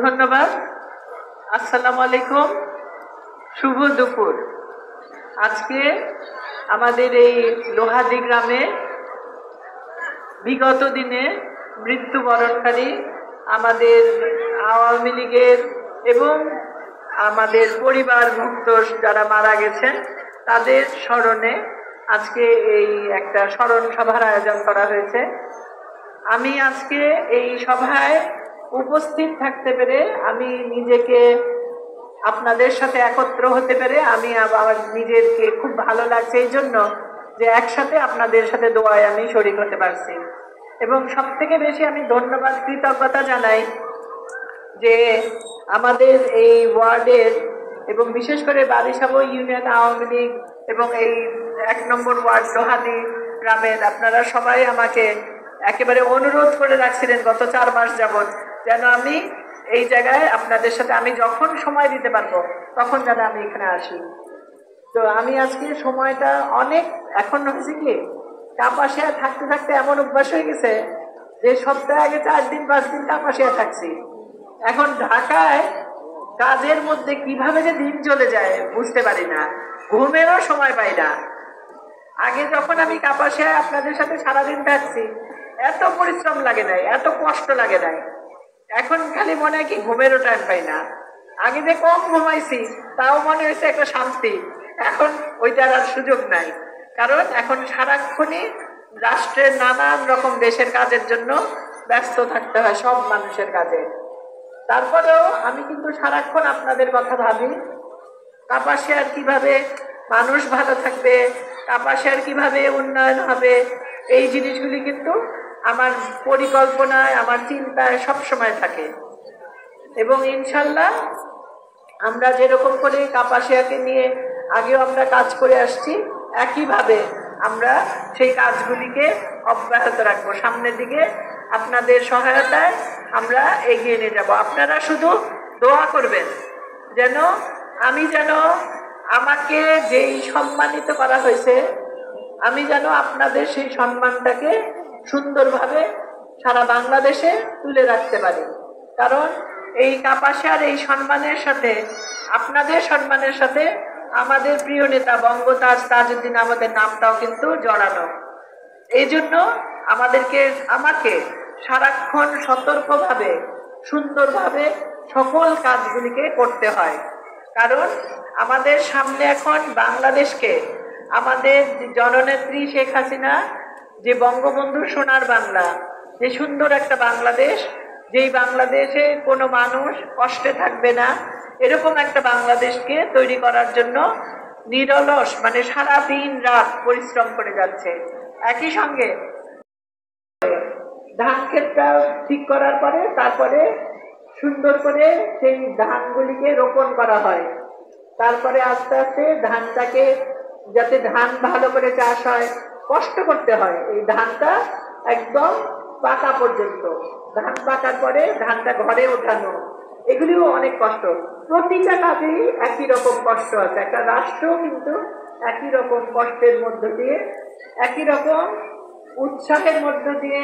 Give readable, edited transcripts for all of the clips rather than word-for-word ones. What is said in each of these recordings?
ধন্যবাদ। আসসালামু আলাইকুম, শুভ দুপুর। আজকে আমাদের এই লোহাদি গ্রামে বিগত দিনে মৃত্যুবরণকারী আমাদের আওয়ামী লীগের এবং আমাদের পরিবারভুক্ত যারা মারা গেছেন তাদের স্মরণে আজকে এই একটা স্মরণ সভার আয়োজন করা হয়েছে। আমি আজকে এই সভায় উপস্থিত থাকতে পেরে আমি নিজেকে আপনাদের সাথে একত্র হতে পেরে আমি আমার নিজেকে খুব ভালো লাগছে এই জন্য যে একসাথে আপনাদের সাথে দোয়ায় আমি শরীক হতে পারছি। এবং সব থেকে বেশি আমি ধন্যবাদ কৃতজ্ঞতা জানাই যে আমাদের এই ওয়ার্ডের এবং বিশেষ করে বারিশাবো ইউনিয়ন আওয়ামী লীগ এবং এই 1 নম্বর ওয়ার্ড লোহাদি গ্রামের আপনারা সবাই আমাকে একেবারে অনুরোধ করে রাখছিলেন গত 4 মাস যাবৎ যেন আমি এই জায়গায় আপনাদের সাথে আমি যখন সময় দিতে পারবো তখন যেন আমি এখানে আসি। তো আমি আজকে সময়টা অনেক এখন হচ্ছে কি কাপাসিয়া থাকতে থাকতে এমন অভ্যাস হয়ে গেছে যে সপ্তাহে আগে 4 দিন 5 দিন কাপাসিয়া থাকছি। এখন ঢাকায় কাজের মধ্যে কিভাবে যে দিন চলে যায় বুঝতে পারি না, ঘুমেরও সময় পাই না। আগে যখন আমি কাপাসিয়ায় আপনাদের সাথে সারাদিন থাকছি এত পরিশ্রম লাগে নাই, এত কষ্ট লাগে নাই। এখন খালি মনে হয় কি ঘুমেরও টাইম পাই না। আগে যে কম ঘুমাইছি তাও মনে হয়েছে একটা শান্তি, এখন ওইটার আর সুযোগ নাই। কারণ এখন সারাক্ষণই রাষ্ট্রের নানান রকম দেশের কাজের জন্য ব্যস্ত থাকতে হয় সব মানুষের কাজে। তারপরেও আমি কিন্তু সারাক্ষণ আপনাদের কথা ভাবি, কাপাসিয়ার কিভাবে মানুষ ভালো থাকবে, কাপাসিয়ার কিভাবে উন্নয়ন হবে, এই জিনিসগুলি কিন্তু আমার পরিকল্পনায় আমার চিন্তায় সব সময় থাকে। এবং ইনশাল্লাহ আমরা যেরকম করে কাপাসিয়াকে নিয়ে আগেও আমরা কাজ করে আসছি একইভাবে আমরা সেই কাজগুলিকে অব্যাহত রাখবো। সামনের দিকে আপনাদের সহায়তায় আমরা এগিয়ে নিয়ে যাব। আপনারা শুধু দোয়া করবেন যেন আমি যেন আমাকে যেই সম্মানিত করা হয়েছে আমি যেন আপনাদের সেই সম্মানটাকে সুন্দরভাবে সারা বাংলাদেশে তুলে রাখতে পারি। কারণ এই কাপাসিয়ার এই সম্মানের সাথে আপনাদের সম্মানের সাথে আমাদের প্রিয় নেতা বঙ্গতাজ তাজউদ্দিন আমাদের নামটাও কিন্তু জড়ানো। এই জন্য আমাকে সারাক্ষণ সতর্কভাবে সুন্দরভাবে সকল কাজগুলিকে করতে হয়। কারণ আমাদের সামনে এখন বাংলাদেশকে আমাদের জননেত্রী শেখ হাসিনা যে বঙ্গবন্ধু সোনার বাংলা, যে সুন্দর একটা বাংলাদেশ, যেই বাংলাদেশে কোনো মানুষ কষ্টে থাকবে না এরকম একটা বাংলাদেশকে তৈরি করার জন্য নিরলস মানে সারা দিন রাত পরিশ্রম করে যাচ্ছে। একই সঙ্গে ধান ক্ষেতটা ঠিক করার পরে তারপরে সুন্দর করে সেই ধানগুলিকে রোপণ করা হয়। তারপরে আস্তে আস্তে ধানটাকে যাতে ধান ভালো করে চাষ হয় কষ্ট করতে হয়, এই ধানটা একদম পাকা পর্যন্ত। ধান পাকার পরে ধানটা ঘরে ওঠানো, এগুলিও অনেক কষ্ট। প্রতিটা কাজেই একই রকম কষ্ট আছে। একটা রাষ্ট্র কিন্তু একই রকম কষ্টের মধ্য দিয়ে একই রকম উৎসাহের মধ্য দিয়ে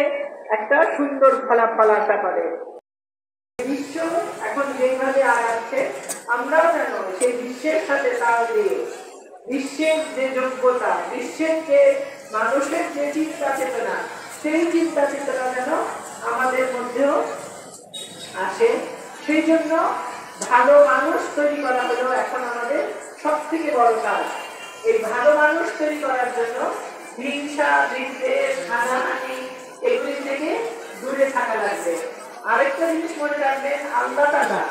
একটা সুন্দর ফলাফল আশা করে। বিশ্ব এখন যেইভাবে আগাচ্ছে আমরাও যেন সেই বিশ্বের সাথে তাল দিয়ে বিশ্বের যে যোগ্যতা, বিশ্বের যে মানুষের যে চিন্তা চেতনা, সেই চিন্তা চেতনা যেন আমাদের মধ্যেও আসে। সেই জন্য ভালো মানুষ তৈরি করা হলো এখন আমাদের সব থেকে বড় কাজ। এই ভালো মানুষ তৈরি করার জন্য হিংসা, বিদ্বেষ, হানাহানি এগুলি থেকে দূরে থাকা লাগবে। আরেকটা জিনিস মনে রাখবেন, আল্লাহ তাআলা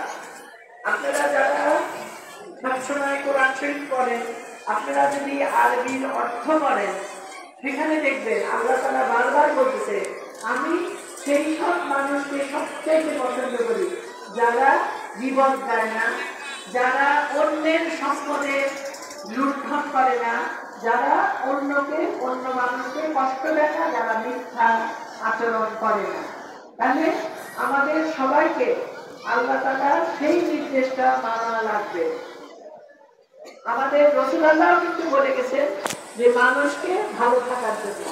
আপনারা যারা সবসময় কোরআন শরীফ পড়েন, আপনারা যদি আরবির অর্থ পড়েন সেখানে দেখবেন আল্লাহ তাআলা বারবার বলতেছে আমি সেই সব মানুষকে সবচেয়ে পছন্দ করি যারা জীবন দেয় না, যারা অন্যের সম্পদে লুণ্ঠন করে না, যারা অন্য মানুষকে কষ্ট দেয় না, যারা মিথ্যা আচরণ করে না। তাহলে আমাদের সবাইকে আল্লাহ তাআলা সেই নির্দেশটা মানা লাগবে। আমাদের রাসূলুল্লাহ কিন্তু বলে গেছেন যে মানুষকে ভালো থাকার জন্য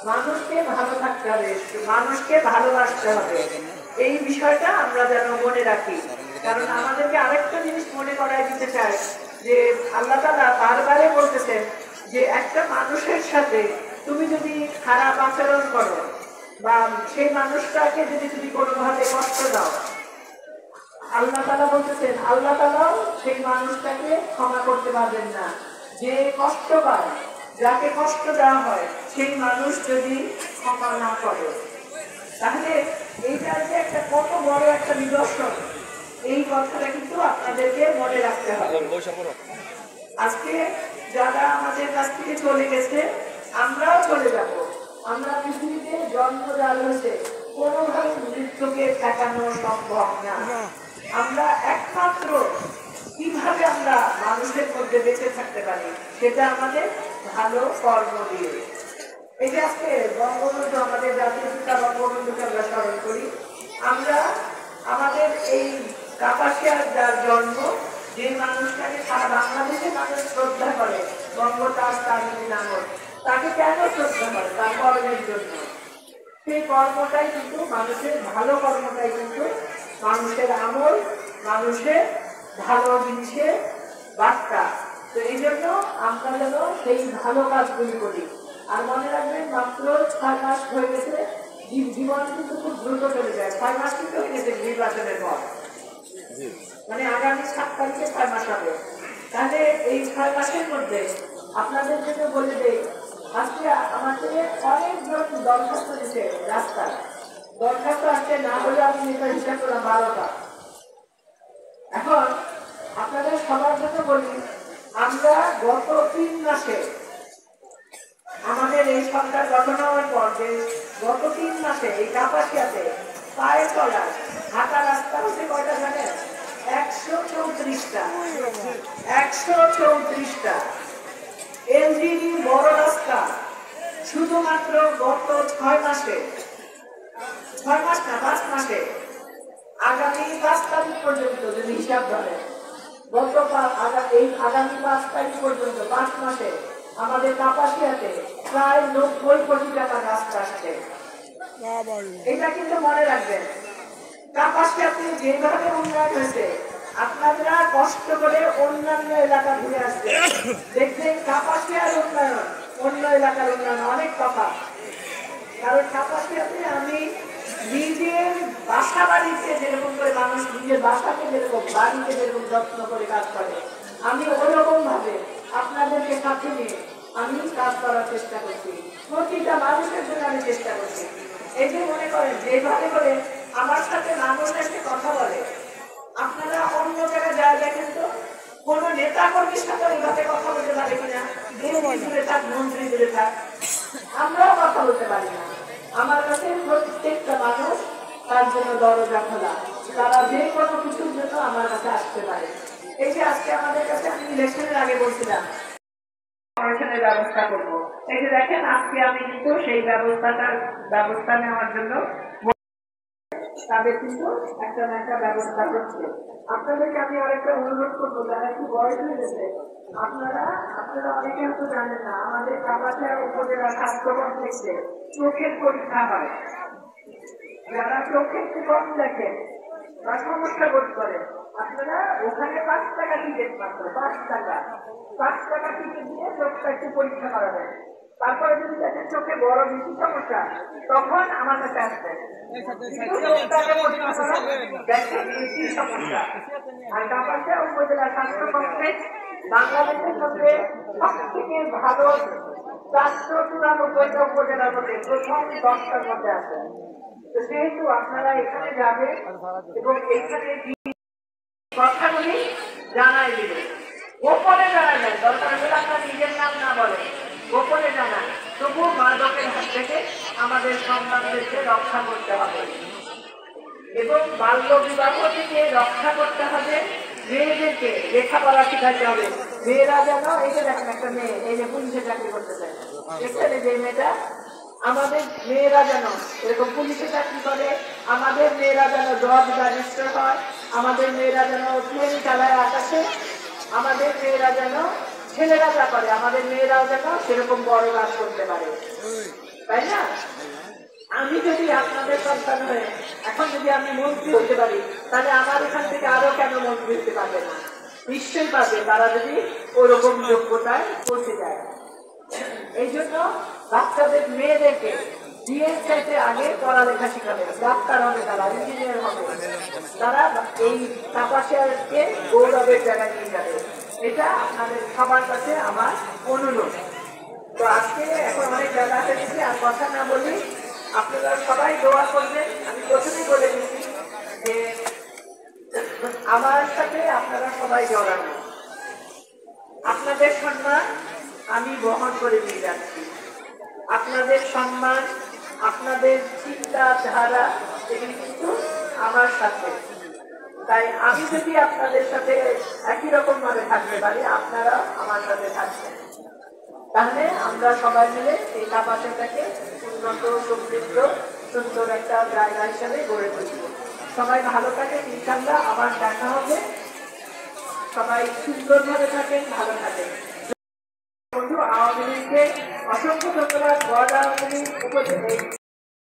মানুষকে ভালো থাকতে হবে, মানুষকে ভালোবাসতে হবে। এই বিষয়টা আমরা যেন মনে রাখি। কারণ আমাদেরকে আরেকটা জিনিস মনে করাই দিতে চাই যে আল্লাহ তাআলা বারবারে বলতেছেন যে একটা মানুষের সাথে তুমি যদি খারাপ আচরণ করো বা সেই মানুষটাকে যদি তুমি কোনোভাবে কষ্ট দাও, আল্লাহ তাআলা বলতেছেন আল্লাহ তাআলাও সেই মানুষটাকে ক্ষমা করতে পারবেন না। যে কষ্ট পায়, যাকে কষ্ট দেওয়া হয়, সেই মানুষ যদি ক্ষমা না করে, তাহলে এইটা যে একটা কত বড় একটা নিদর্শন, এই কথাটা কিন্তু আপনাদেরকে মনে রাখতে হবে। আজকে যারা আমাদের কাছ থেকে চলে গেছে, আমরাও চলে যাব। আমরা পৃথিবীতে জন্ম যার হয়েছে, কোনোভাবে মৃত্যুকে ঠেকানো সম্ভব না। আমরা একমাত্র কিভাবে আমরা মানুষের মধ্যে বেঁচে থাকতে পারি, সেটা আমাদের ভালো কর্ম দিয়ে। এই যে আজকে বঙ্গবন্ধু, আমাদের জাতীয় পিতা বঙ্গবন্ধুকে আমরা স্মরণ করি। আমরা আমাদের এই কাপাসিয়ার যার জন্ম, যে মানুষটাকে সারা বাংলাদেশের মানুষ শ্রদ্ধা করে, বঙ্গতাজ তাজউদ্দিন আহমদ, তাকে কেন শ্রদ্ধা করে? তার কর্মের জন্য। সেই কর্মটাই কিন্তু মানুষের ভালো কর্মটাই কিন্তু মানুষের আমল, মানুষের ভালো জিনিসের বার্তা। তো এই জন্য আমরা যেন সেই ভালো কাজগুলি করি। আর মনে রাখবেন, মাত্র 6 মাস হয়ে গেছে, জীবন কিন্তু খুব দ্রুত চলে যায়। 6 মাস কিন্তু হয়ে গেছে নির্বাচনের পর, মানে আগামী 7 তারিখে 6 মাস হবে। তাহলে এই 6 মাসের মধ্যে আপনাদের জন্য বলে দেই, আজকে আমাকে অনেকজন দরখাস্ত দিচ্ছে রাস্তায়। দরখাস্ত আসছে না হলে আমি এটা হিসাব করলাম 12টা। এখন আপনাদের সবার জন্য বলি, আমরা গত 3 মাসে আমাদের এই সরকার গঠন হওয়ার পর যে গত 3 মাসে এই কাপাসিয়াতে পায়ে চলা হাঁটা রাস্তা হচ্ছে কয়টা জানেন? 134টা। 134টা এলজিডি বড় রাস্তা শুধুমাত্র গত 6 মাসে, 6 মাস না 5 মাসে, আগামী 5 তারিখ পর্যন্ত যদি হিসাব ধরে, আগামী 5 তারিখ পর্যন্ত 5 মাসে আমাদের কাপাসিয়াতে প্রায় 90 কোটি টাকা রাস্তা আসছে। এটা কিন্তু মনে রাখবেন। কাপাসিয়াতে যেভাবে উন্নয়ন হয়েছে, আপনারা কষ্ট করে অন্যান্য এলাকা ঘুরে আসছে, দেখবেন কাপাসিয়ার উন্নয়ন অন্য এলাকার উন্নয়ন অনেক তফাৎ। কারণ কাপাসিয়াতে আমি নিজের বাসা বাড়িতে যেরকম করে মানুষ নিজের বাসাকে যেরকম বাড়িতে যেরকম যত্ন করে কাজ করে, আমি ওরকম ভাবে আপনাদেরকে সাথে নিয়ে আমি কাজ করার চেষ্টা করছি। প্রতিটা মানুষের জন্য আমি চেষ্টা করছি। এই যে মনে করেন যেভাবে করে আমার সাথে মানুষ এসে কথা বলে, আপনারা অন্য জায়গায় যা দেখেন তো কোন নেতা কর্মীর সাথে এইভাবে কথা বলতে পারে কিনা? দূরে থাক, মন্ত্রী দূরে থাক, আমরাও কথা বলতে পারি না। আমার কাছে প্রত্যেকটা মানুষ তার জন্য দরজা খোলা, তারা যে কোনো কিছুর জন্য আমার কাছে আসতে পারে। এই যে আজকে আমাদের কাছে, আমি ইলেকশনের আগে বলছিলাম ব্যবস্থা করবো, এই যে দেখেন আজকে আমি কিন্তু সেই ব্যবস্থা নেওয়ার জন্য তাদের কিন্তু একটা না একটা ব্যবস্থা করছে। আপনাদেরকে আমি আরেকটা অনুরোধ করবো, যারা একটু বয়স হয়ে গেছে, আপনারা অনেকে হয়তো জানেন না, আমাদের কাপাসিয়া উপজেলা স্বাস্থ্য কমপ্লেক্সে চোখের পরীক্ষা হয়। যারা চোখের কম দেখেন বা সমস্যা বোধ করেন, আপনারা ওখানে 5 টাকা টিকিট, মাত্র 5 টাকা টিকিট দিয়ে চোখটা একটু পরীক্ষা করাবেন। তারপরে যদি দেখেন চোখে বড় বেশি সমস্যা, তখন আমার কাছে আসবেন। আর কাপাসিয়া উপজেলা স্বাস্থ্য কমপ্লেক্স বাংলাদেশের মধ্যে সবথেকে ভালো 494টা উপজেলার মধ্যে প্রথম 10টার মধ্যে আছে। যেহেতু আপনারা এখানে যাবেন এবং এখানে কথাগুলি জানাই দিবেন, গোপনে জানাবেন, দরকার হলে আপনার নিজের নাম না বলেন, গোপনে জানান। তবু মাদকের হাত থেকে আমাদের সন্তানদেরকে রক্ষা করতে হবে এবং বাল্য বিবাহ থেকে রক্ষা করতে হবে। মেয়েদেরকে লেখাপড়া শিখাতে হবে। মেয়েরা যেন, এই যে দেখেন একটা মেয়ে, এই যে পুলিশে চাকরি করতে চায়, এখানে যে মেয়েটা, আমাদের মেয়েরা যেন এরকম পুলিশে চাকরি করে, আমাদের মেয়েরা যেন জজ ব্যারিস্টার হয়, আমাদের মেয়েরা যেন প্লেন চালায় আকাশে, আমাদের মেয়েরা যেন ছেলেরা যা করে আমাদের মেয়েরাও যেন সেরকম বড় কাজ করতে পারে, তাই না? আমি আমি যদি আপনাদের সন্তান হয়ে এখন যদি আমি মন্ত্রী হতে পারি, তাহলে আমার এখান থেকে আরো কেন মন্ত্রী হতে পারবে না? নিশ্চয়ই পারবে, তারা যদি ওরকম যোগ্যতায় পৌঁছে যায়। এই জন্য বাচ্চাদের মেয়েদেরকে বিয়ের চাইতে আগে পড়ালেখা শিখাবে। ডাক্তার হবে তারা, ইঞ্জিনিয়ার হবে তারা, এই তাপাসকে গৌরবের জায়গায় নিয়ে যাবে। এটা আপনাদের সবার কাছে আমার অনুরোধ। তো আজকে এখন অনেক জায়গা থেকে আর কথা না বলি, আপনারা সবাই দোয়া করবেন। আমি প্রথমেই বলে দিচ্ছি যে আমার সাথে আপনারা সবাই জড়ানো, আপনাদের সম্মান আমি বহন করে নিয়ে যাচ্ছি। আপনাদের সম্মান, আপনাদের চিন্তাধারা এগুলি কিন্তু আমার সাথে। তাই আমি যদি আপনাদের সাথে একই রকম ভাবে থাকতে পারি, আপনারা আমার সাথে থাকবেন। তাহলে আমরা সবাই মিলে এই কাপাসটাকে উন্নত, সমৃদ্ধ, সুন্দর একটা জায়গা হিসাবে গড়ে তুলব। সবাই ভালো থাকেন, ইনশাআল্লাহ আবার দেখা হবে। সবাই সুন্দরভাবে থাকেন, ভালো থাকেন। বন্ধু, আওয়ামী লীগকে অসংখ্য ধন্যবাদ। বড় আওয়ামী লীগ উপজেলা